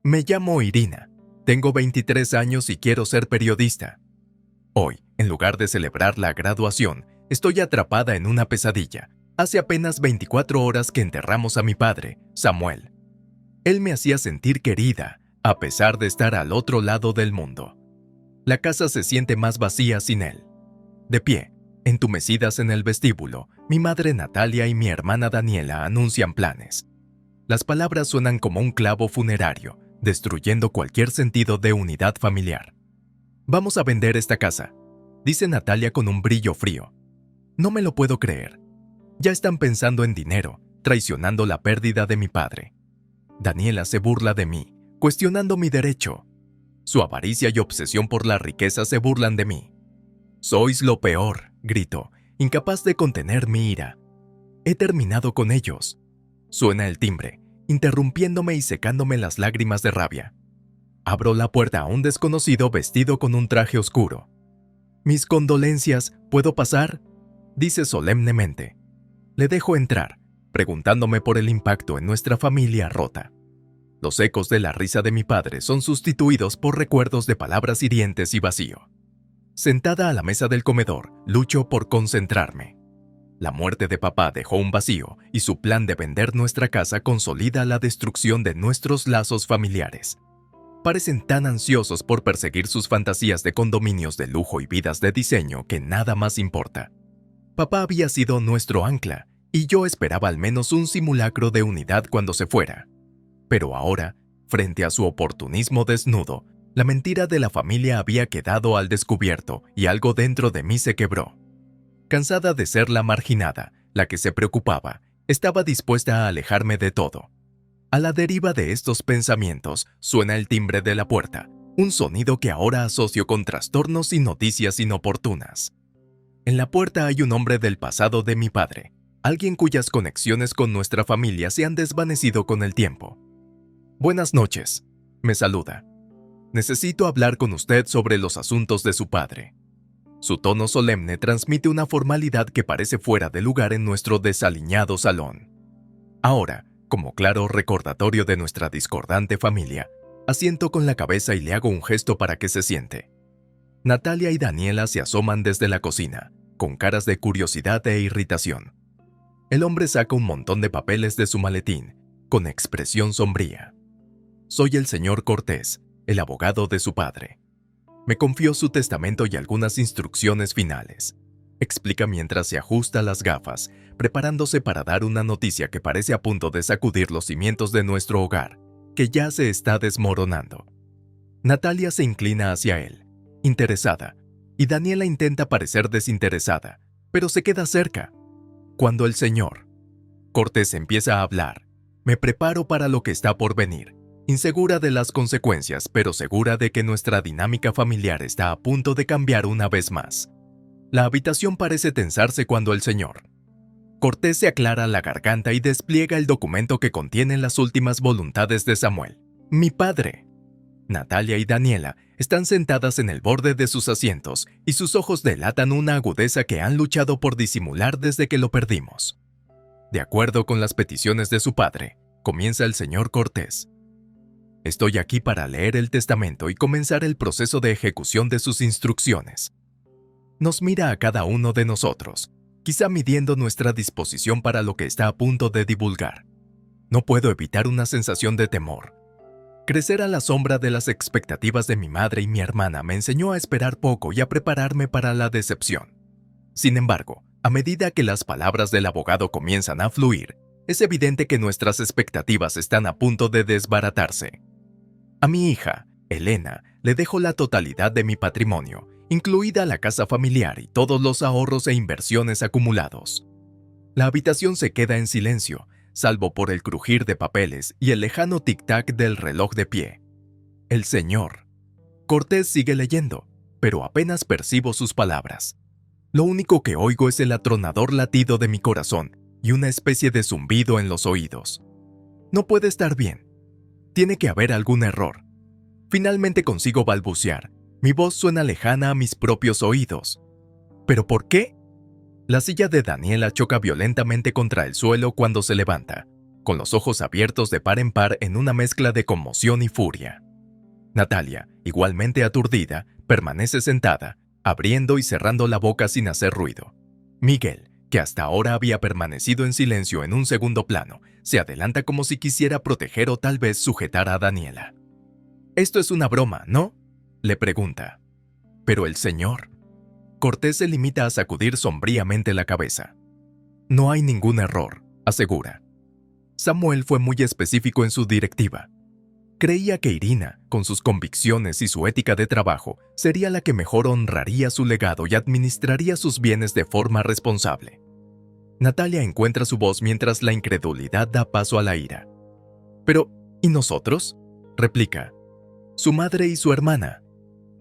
Me llamo Irina. Tengo 23 años y quiero ser periodista. Hoy, en lugar de celebrar la graduación, estoy atrapada en una pesadilla. Hace apenas 24 horas que enterramos a mi padre, Samuel. Él me hacía sentir querida, a pesar de estar al otro lado del mundo. La casa se siente más vacía sin él. De pie, entumecidas en el vestíbulo, mi madre Natalia y mi hermana Daniela anuncian planes. Las palabras suenan como un clavo funerario, destruyendo cualquier sentido de unidad familiar. Vamos a vender esta casa, dice Natalia con un brillo frío. No me lo puedo creer. Ya están pensando en dinero, traicionando la pérdida de mi padre. Daniela se burla de mí, cuestionando mi derecho. Su avaricia y obsesión por la riqueza se burlan de mí. Sois lo peor, grito, incapaz de contener mi ira. He terminado con ellos. Suena el timbre, interrumpiéndome y secándome las lágrimas de rabia. Abro la puerta a un desconocido vestido con un traje oscuro. Mis condolencias, ¿puedo pasar?, dice solemnemente. Le dejo entrar, preguntándome por el impacto en nuestra familia rota. Los ecos de la risa de mi padre son sustituidos por recuerdos de palabras hirientes y vacío. Sentada a la mesa del comedor, lucho por concentrarme. La muerte de papá dejó un vacío y su plan de vender nuestra casa consolida la destrucción de nuestros lazos familiares. Parecen tan ansiosos por perseguir sus fantasías de condominios de lujo y vidas de diseño que nada más importa. Papá había sido nuestro ancla y yo esperaba al menos un simulacro de unidad cuando se fuera. Pero ahora, frente a su oportunismo desnudo, la mentira de la familia había quedado al descubierto y algo dentro de mí se quebró. Cansada de ser la marginada, la que se preocupaba, estaba dispuesta a alejarme de todo. A la deriva de estos pensamientos suena el timbre de la puerta, un sonido que ahora asocio con trastornos y noticias inoportunas. En la puerta hay un hombre del pasado de mi padre, alguien cuyas conexiones con nuestra familia se han desvanecido con el tiempo. Buenas noches, me saluda. Necesito hablar con usted sobre los asuntos de su padre. Su tono solemne transmite una formalidad que parece fuera de lugar en nuestro desaliñado salón. Ahora, como claro recordatorio de nuestra discordante familia, asiento con la cabeza y le hago un gesto para que se siente. Natalia y Daniela se asoman desde la cocina, con caras de curiosidad e irritación. El hombre saca un montón de papeles de su maletín, con expresión sombría. Soy el señor Cortés, el abogado de su padre. Me confió su testamento y algunas instrucciones finales. Explica mientras se ajusta las gafas, preparándose para dar una noticia que parece a punto de sacudir los cimientos de nuestro hogar, que ya se está desmoronando. Natalia se inclina hacia él, interesada, y Daniela intenta parecer desinteresada, pero se queda cerca. Cuando el señor Cortés empieza a hablar, me preparo para lo que está por venir. Insegura de las consecuencias, pero segura de que nuestra dinámica familiar está a punto de cambiar una vez más. La habitación parece tensarse cuando el señor Cortés se aclara la garganta y despliega el documento que contiene las últimas voluntades de Samuel, mi padre. Natalia y Daniela están sentadas en el borde de sus asientos y sus ojos delatan una agudeza que han luchado por disimular desde que lo perdimos. De acuerdo con las peticiones de su padre, comienza el señor Cortés. Estoy aquí para leer el testamento y comenzar el proceso de ejecución de sus instrucciones. Nos mira a cada uno de nosotros, quizá midiendo nuestra disposición para lo que está a punto de divulgar. No puedo evitar una sensación de temor. Crecer a la sombra de las expectativas de mi madre y mi hermana me enseñó a esperar poco y a prepararme para la decepción. Sin embargo, a medida que las palabras del abogado comienzan a fluir, es evidente que nuestras expectativas están a punto de desbaratarse. A mi hija, Elena, le dejo la totalidad de mi patrimonio, incluida la casa familiar y todos los ahorros e inversiones acumulados. La habitación se queda en silencio, salvo por el crujir de papeles y el lejano tic-tac del reloj de pie. El señor Cortés sigue leyendo, pero apenas percibo sus palabras. Lo único que oigo es el atronador latido de mi corazón y una especie de zumbido en los oídos. No puede estar bien. Tiene que haber algún error. Finalmente consigo balbucear. Mi voz suena lejana a mis propios oídos. ¿Pero por qué? La silla de Daniela choca violentamente contra el suelo cuando se levanta, con los ojos abiertos de par en par en una mezcla de conmoción y furia. Natalia, igualmente aturdida, permanece sentada, abriendo y cerrando la boca sin hacer ruido. Miguel, que hasta ahora había permanecido en silencio en un segundo plano, se adelanta como si quisiera proteger o tal vez sujetar a Daniela. «Esto es una broma, ¿no?», le pregunta. «Pero el señor». Cortés se limita a sacudir sombríamente la cabeza. «No hay ningún error», asegura. Samuel fue muy específico en su directiva. Creía que Irina, con sus convicciones y su ética de trabajo, sería la que mejor honraría su legado y administraría sus bienes de forma responsable. Natalia encuentra su voz mientras la incredulidad da paso a la ira. «Pero, ¿y nosotros?», replica. «Su madre y su hermana.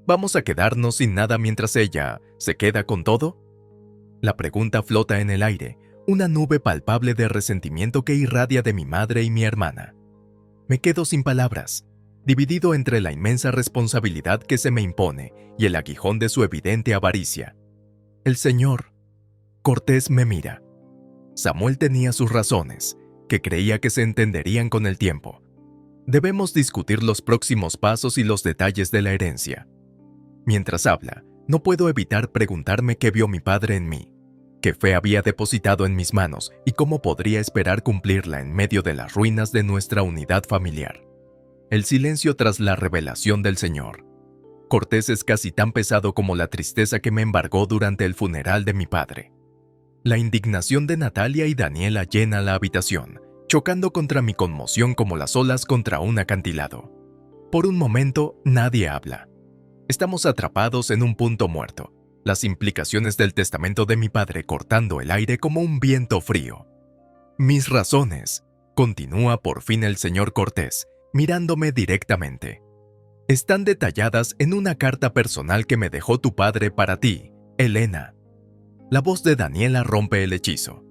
¿Vamos a quedarnos sin nada mientras ella se queda con todo?». La pregunta flota en el aire, una nube palpable de resentimiento que irradia de mi madre y mi hermana. Me quedo sin palabras, dividido entre la inmensa responsabilidad que se me impone y el aguijón de su evidente avaricia. El señor Cortés me mira. Samuel tenía sus razones, que creía que se entenderían con el tiempo. Debemos discutir los próximos pasos y los detalles de la herencia. Mientras habla, no puedo evitar preguntarme qué vio mi padre en mí, qué fe había depositado en mis manos y cómo podría esperar cumplirla en medio de las ruinas de nuestra unidad familiar. El silencio tras la revelación del Señor. Cortés es casi tan pesado como la tristeza que me embargó durante el funeral de mi padre. La indignación de Natalia y Daniela llena la habitación, chocando contra mi conmoción como las olas contra un acantilado. Por un momento, nadie habla. Estamos atrapados en un punto muerto, las implicaciones del testamento de mi padre cortando el aire como un viento frío. «Mis razones», continúa por fin el señor Cortés, mirándome directamente, «están detalladas en una carta personal que me dejó tu padre para ti, Elena». La voz de Daniela rompe el hechizo.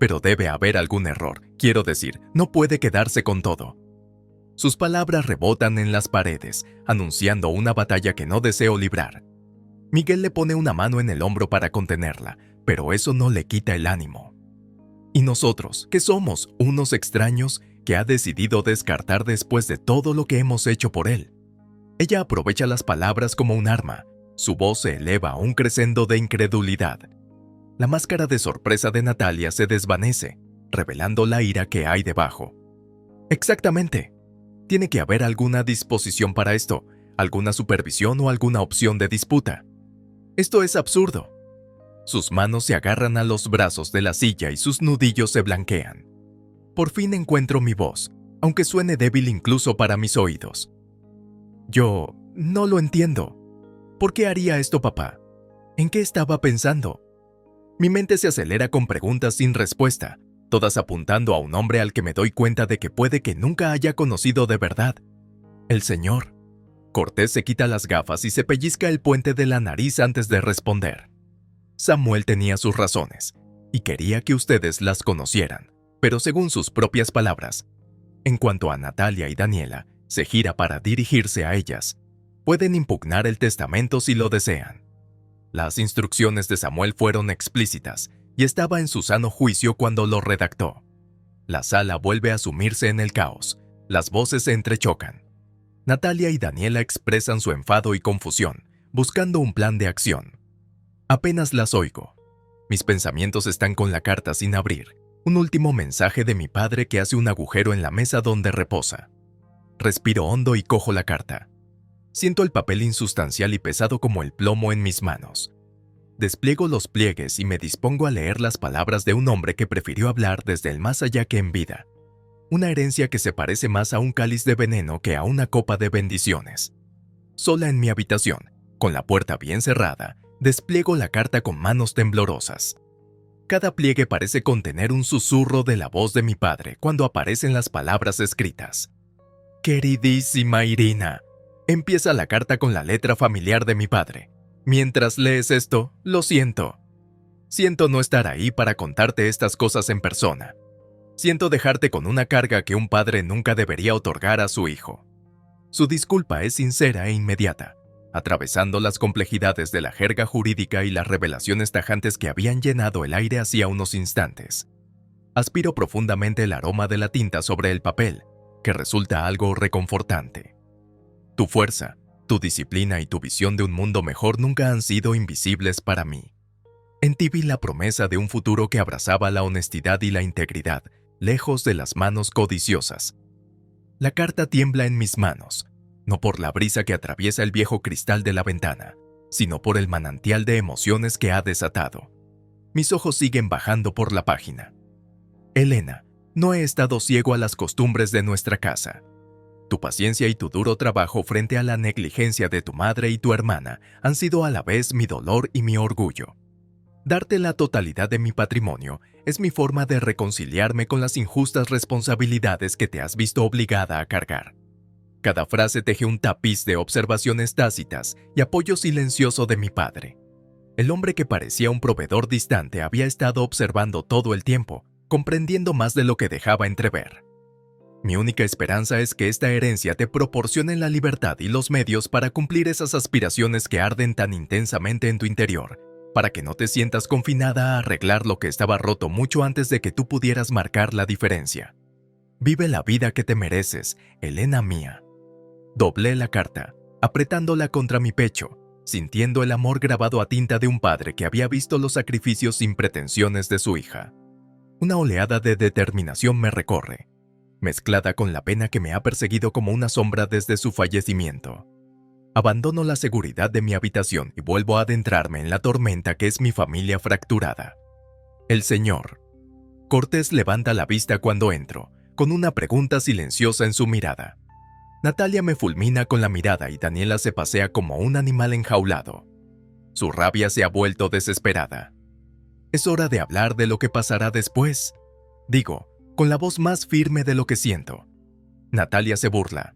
«Pero debe haber algún error, quiero decir, no puede quedarse con todo». Sus palabras rebotan en las paredes, anunciando una batalla que no deseo librar. Miguel le pone una mano en el hombro para contenerla, pero eso no le quita el ánimo. ¿Y nosotros, qué somos? ¿Unos extraños que ha decidido descartar después de todo lo que hemos hecho por él? Ella aprovecha las palabras como un arma. Su voz se eleva a un crescendo de incredulidad. La máscara de sorpresa de Natalia se desvanece, revelando la ira que hay debajo. «Exactamente. Tiene que haber alguna disposición para esto, alguna supervisión o alguna opción de disputa. Esto es absurdo». Sus manos se agarran a los brazos de la silla y sus nudillos se blanquean. Por fin encuentro mi voz, aunque suene débil incluso para mis oídos. «Yo no lo entiendo. ¿Por qué haría esto, papá? ¿En qué estaba pensando?». Mi mente se acelera con preguntas sin respuesta, todas apuntando a un hombre al que me doy cuenta de que puede que nunca haya conocido de verdad. El señor. Cortés se quita las gafas y se pellizca el puente de la nariz antes de responder. Samuel tenía sus razones, y quería que ustedes las conocieran, pero según sus propias palabras. En cuanto a Natalia y Daniela, se gira para dirigirse a ellas. Pueden impugnar el testamento si lo desean. Las instrucciones de Samuel fueron explícitas y estaba en su sano juicio cuando lo redactó. La sala vuelve a sumirse en el caos. Las voces se entrechocan. Natalia y Daniela expresan su enfado y confusión, buscando un plan de acción. Apenas las oigo. Mis pensamientos están con la carta sin abrir, un último mensaje de mi padre que hace un agujero en la mesa donde reposa. Respiro hondo y cojo la carta. Siento el papel insustancial y pesado como el plomo en mis manos. Despliego los pliegues y me dispongo a leer las palabras de un hombre que prefirió hablar desde el más allá que en vida. Una herencia que se parece más a un cáliz de veneno que a una copa de bendiciones. Sola en mi habitación, con la puerta bien cerrada, despliego la carta con manos temblorosas. Cada pliegue parece contener un susurro de la voz de mi padre cuando aparecen las palabras escritas. «Queridísima Irina», empieza la carta con la letra familiar de mi padre. «Mientras lees esto, lo siento. Siento no estar ahí para contarte estas cosas en persona. Siento dejarte con una carga que un padre nunca debería otorgar a su hijo». Su disculpa es sincera e inmediata, atravesando las complejidades de la jerga jurídica y las revelaciones tajantes que habían llenado el aire hacía unos instantes. Aspiro profundamente el aroma de la tinta sobre el papel, que resulta algo reconfortante. Tu fuerza, tu disciplina y tu visión de un mundo mejor nunca han sido invisibles para mí. En ti vi la promesa de un futuro que abrazaba la honestidad y la integridad, lejos de las manos codiciosas. La carta tiembla en mis manos, no por la brisa que atraviesa el viejo cristal de la ventana, sino por el manantial de emociones que ha desatado. Mis ojos siguen bajando por la página. Elena, no he estado ciego a las costumbres de nuestra casa. Tu paciencia y tu duro trabajo frente a la negligencia de tu madre y tu hermana han sido a la vez mi dolor y mi orgullo. Darte la totalidad de mi patrimonio es mi forma de reconciliarme con las injustas responsabilidades que te has visto obligada a cargar. Cada frase teje un tapiz de observaciones tácitas y apoyo silencioso de mi padre. El hombre que parecía un proveedor distante había estado observando todo el tiempo, comprendiendo más de lo que dejaba entrever. Mi única esperanza es que esta herencia te proporcione la libertad y los medios para cumplir esas aspiraciones que arden tan intensamente en tu interior, para que no te sientas confinada a arreglar lo que estaba roto mucho antes de que tú pudieras marcar la diferencia. Vive la vida que te mereces, Elena mía. Doblé la carta, apretándola contra mi pecho, sintiendo el amor grabado a tinta de un padre que había visto los sacrificios sin pretensiones de su hija. Una oleada de determinación me recorre, mezclada con la pena que me ha perseguido como una sombra desde su fallecimiento. Abandono la seguridad de mi habitación y vuelvo a adentrarme en la tormenta que es mi familia fracturada. El señor. Cortés levanta la vista cuando entro, con una pregunta silenciosa en su mirada. Natalia me fulmina con la mirada y Daniela se pasea como un animal enjaulado. Su rabia se ha vuelto desesperada. Es hora de hablar de lo que pasará después, digo, con la voz más firme de lo que siento. Natalia se burla.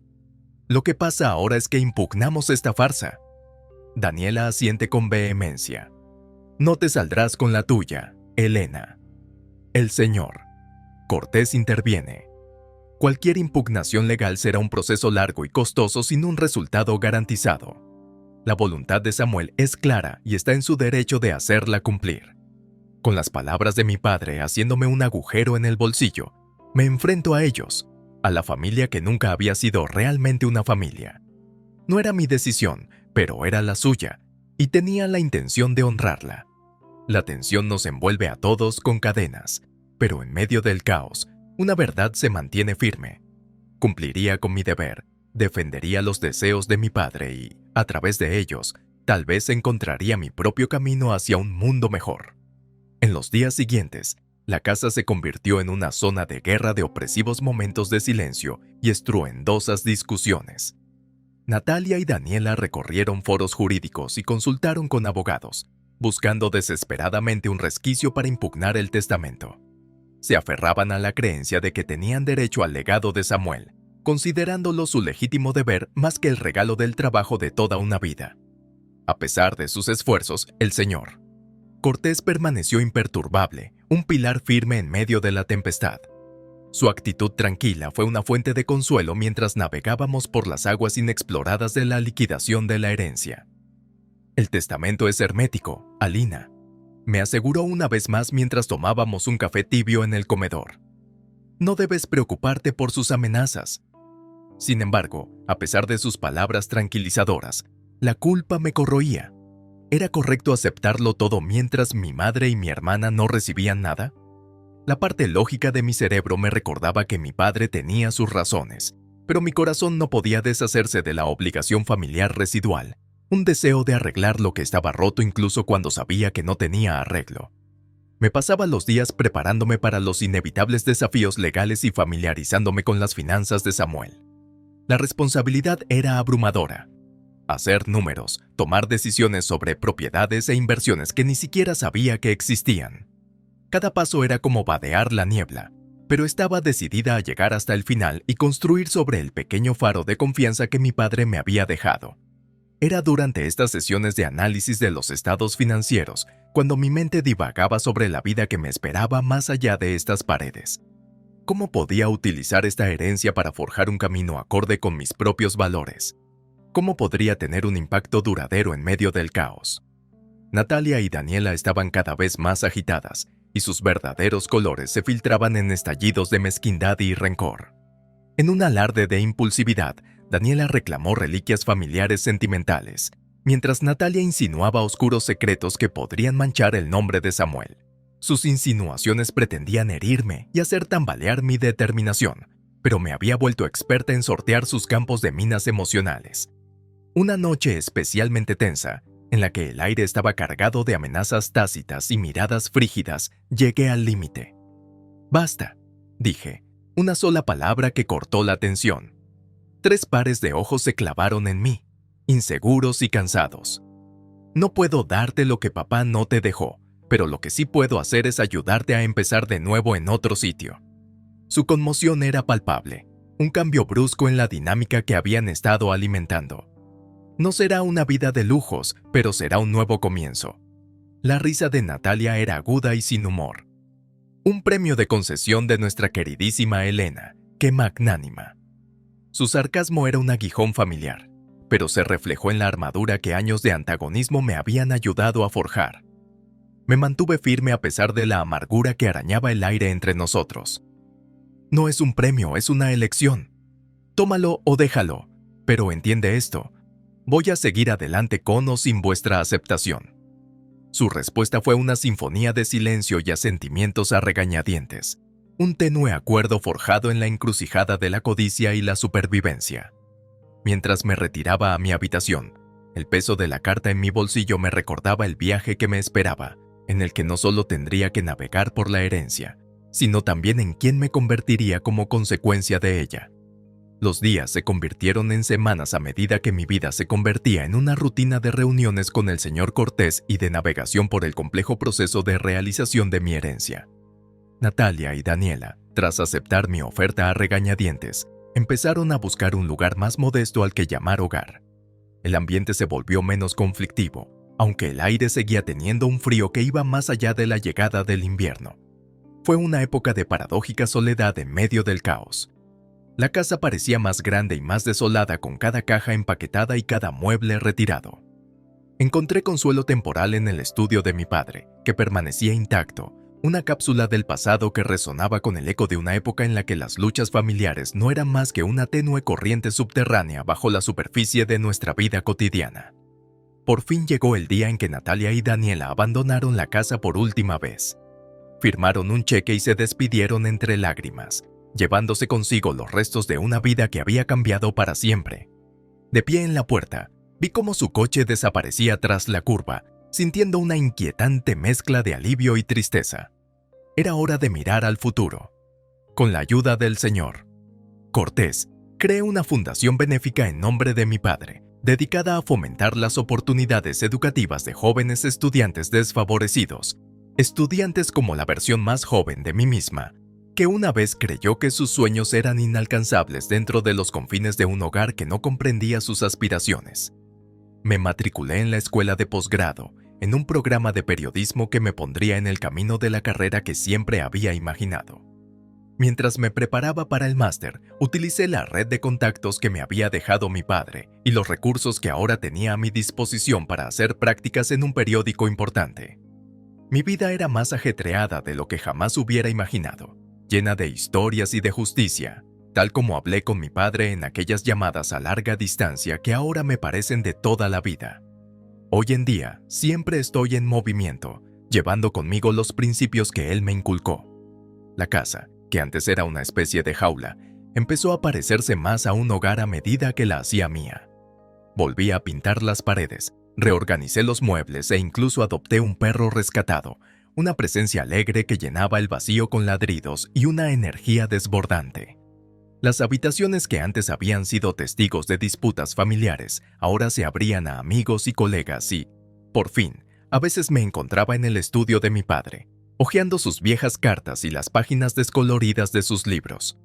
Lo que pasa ahora es que impugnamos esta farsa. Daniela asiente con vehemencia. No te saldrás con la tuya, Elena. El señor. Cortés interviene. Cualquier impugnación legal será un proceso largo y costoso sin un resultado garantizado. La voluntad de Samuel es clara y está en su derecho de hacerla cumplir. Con las palabras de mi padre haciéndome un agujero en el bolsillo, me enfrento a ellos, a la familia que nunca había sido realmente una familia. No era mi decisión, pero era la suya, y tenía la intención de honrarla. La tensión nos envuelve a todos con cadenas, pero en medio del caos, una verdad se mantiene firme. Cumpliría con mi deber, defendería los deseos de mi padre y, a través de ellos, tal vez encontraría mi propio camino hacia un mundo mejor. En los días siguientes, la casa se convirtió en una zona de guerra de opresivos momentos de silencio y estruendosas discusiones. Natalia y Daniela recorrieron foros jurídicos y consultaron con abogados, buscando desesperadamente un resquicio para impugnar el testamento. Se aferraban a la creencia de que tenían derecho al legado de Samuel, considerándolo su legítimo deber más que el regalo del trabajo de toda una vida. A pesar de sus esfuerzos, el señor Cortés permaneció imperturbable, un pilar firme en medio de la tempestad. Su actitud tranquila fue una fuente de consuelo mientras navegábamos por las aguas inexploradas de la liquidación de la herencia. El testamento es hermético, Alina, me aseguró una vez más mientras tomábamos un café tibio en el comedor. No debes preocuparte por sus amenazas. Sin embargo, a pesar de sus palabras tranquilizadoras, la culpa me corroía. ¿Era correcto aceptarlo todo mientras mi madre y mi hermana no recibían nada? La parte lógica de mi cerebro me recordaba que mi padre tenía sus razones, pero mi corazón no podía deshacerse de la obligación familiar residual, un deseo de arreglar lo que estaba roto incluso cuando sabía que no tenía arreglo. Me pasaba los días preparándome para los inevitables desafíos legales y familiarizándome con las finanzas de Samuel. La responsabilidad era abrumadora. Hacer números, tomar decisiones sobre propiedades e inversiones que ni siquiera sabía que existían. Cada paso era como vadear la niebla, pero estaba decidida a llegar hasta el final y construir sobre el pequeño faro de confianza que mi padre me había dejado. Era durante estas sesiones de análisis de los estados financieros cuando mi mente divagaba sobre la vida que me esperaba más allá de estas paredes. ¿Cómo podía utilizar esta herencia para forjar un camino acorde con mis propios valores? ¿Cómo podría tener un impacto duradero en medio del caos? Natalia y Daniela estaban cada vez más agitadas, y sus verdaderos colores se filtraban en estallidos de mezquindad y rencor. En un alarde de impulsividad, Daniela reclamó reliquias familiares sentimentales, mientras Natalia insinuaba oscuros secretos que podrían manchar el nombre de Samuel. Sus insinuaciones pretendían herirme y hacer tambalear mi determinación, pero me había vuelto experta en sortear sus campos de minas emocionales. Una noche especialmente tensa, en la que el aire estaba cargado de amenazas tácitas y miradas frígidas, llegué al límite. «Basta», dije, una sola palabra que cortó la tensión. 3 pares de ojos se clavaron en mí, inseguros y cansados. «No puedo darte lo que papá no te dejó, pero lo que sí puedo hacer es ayudarte a empezar de nuevo en otro sitio». Su conmoción era palpable, un cambio brusco en la dinámica que habían estado alimentando. «No será una vida de lujos, pero será un nuevo comienzo». La risa de Natalia era aguda y sin humor. «Un premio de concesión de nuestra queridísima Elena, qué magnánima». Su sarcasmo era un aguijón familiar, pero se reflejó en la armadura que años de antagonismo me habían ayudado a forjar. Me mantuve firme a pesar de la amargura que arañaba el aire entre nosotros. «No es un premio, es una elección. Tómalo o déjalo, pero entiende esto. Voy a seguir adelante con o sin vuestra aceptación». Su respuesta fue una sinfonía de silencio y asentimientos a regañadientes, un tenue acuerdo forjado en la encrucijada de la codicia y la supervivencia. Mientras me retiraba a mi habitación, el peso de la carta en mi bolsillo me recordaba el viaje que me esperaba, en el que no solo tendría que navegar por la herencia, sino también en quién me convertiría como consecuencia de ella. Los días se convirtieron en semanas a medida que mi vida se convertía en una rutina de reuniones con el señor Cortés y de navegación por el complejo proceso de realización de mi herencia. Natalia y Daniela, tras aceptar mi oferta a regañadientes, empezaron a buscar un lugar más modesto al que llamar hogar. El ambiente se volvió menos conflictivo, aunque el aire seguía teniendo un frío que iba más allá de la llegada del invierno. Fue una época de paradójica soledad en medio del caos. La casa parecía más grande y más desolada con cada caja empaquetada y cada mueble retirado. Encontré consuelo temporal en el estudio de mi padre, que permanecía intacto, una cápsula del pasado que resonaba con el eco de una época en la que las luchas familiares no eran más que una tenue corriente subterránea bajo la superficie de nuestra vida cotidiana. Por fin llegó el día en que Natalia y Daniela abandonaron la casa por última vez. Firmaron un cheque y se despidieron entre lágrimas, llevándose consigo los restos de una vida que había cambiado para siempre. De pie en la puerta, vi cómo su coche desaparecía tras la curva, sintiendo una inquietante mezcla de alivio y tristeza. Era hora de mirar al futuro. Con la ayuda del señor Cortés, creé una fundación benéfica en nombre de mi padre, dedicada a fomentar las oportunidades educativas de jóvenes estudiantes desfavorecidos, estudiantes como la versión más joven de mí misma, que una vez creyó que sus sueños eran inalcanzables dentro de los confines de un hogar que no comprendía sus aspiraciones. Me matriculé en la escuela de posgrado, en un programa de periodismo que me pondría en el camino de la carrera que siempre había imaginado. Mientras me preparaba para el máster, utilicé la red de contactos que me había dejado mi padre y los recursos que ahora tenía a mi disposición para hacer prácticas en un periódico importante. Mi vida era más ajetreada de lo que jamás hubiera imaginado, llena de historias y de justicia, tal como hablé con mi padre en aquellas llamadas a larga distancia que ahora me parecen de toda la vida. Hoy en día, siempre estoy en movimiento, llevando conmigo los principios que él me inculcó. La casa, que antes era una especie de jaula, empezó a parecerse más a un hogar a medida que la hacía mía. Volví a pintar las paredes, reorganicé los muebles e incluso adopté un perro rescatado, una presencia alegre que llenaba el vacío con ladridos y una energía desbordante. Las habitaciones que antes habían sido testigos de disputas familiares ahora se abrían a amigos y colegas y, por fin, a veces me encontraba en el estudio de mi padre, hojeando sus viejas cartas y las páginas descoloridas de sus libros.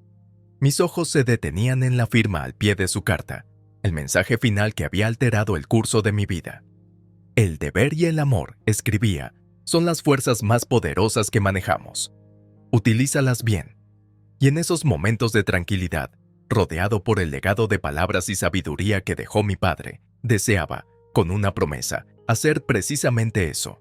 Mis ojos se detenían en la firma al pie de su carta, el mensaje final que había alterado el curso de mi vida. «El deber y el amor», escribía, «son las fuerzas más poderosas que manejamos. Utilízalas bien». Y en esos momentos de tranquilidad, rodeado por el legado de palabras y sabiduría que dejó mi padre, deseaba, con una promesa, hacer precisamente eso.